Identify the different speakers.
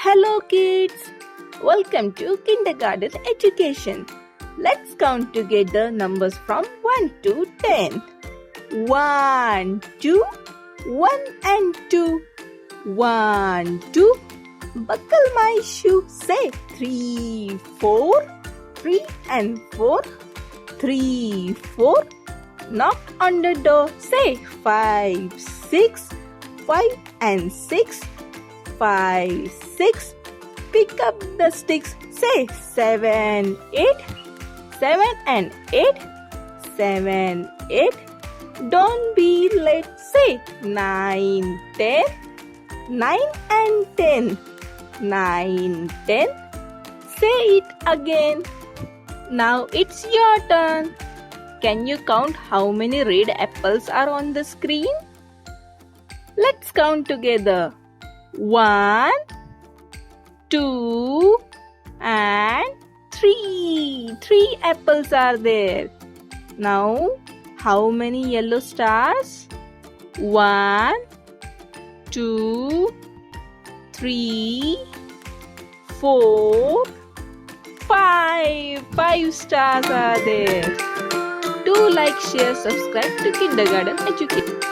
Speaker 1: Hello kids! Welcome to Kindergarten Education. Let's count together numbers from 1 to 10. 1, 2, 1 and 2. 1, 2. Buckle my shoe. Say 3, 4. 3 and 4. 3, 4. Knock on the door. Say 5, 6. 5 and 6. 5, 6. Pick up the sticks. Say 7, 8. 7 and 8. 7, 8. Don't be late. Say 9, 10. 9 and 10. 9, 10. Say it again. Now it's your turn. Can you count how many red apples are on the screen? Let's count together. 1, 2 and 3. 3 apples are there. Now, how many yellow stars? 1, 2, 3, 4, 5. 5 stars are there. Do like, share, subscribe to Kindergarten Education.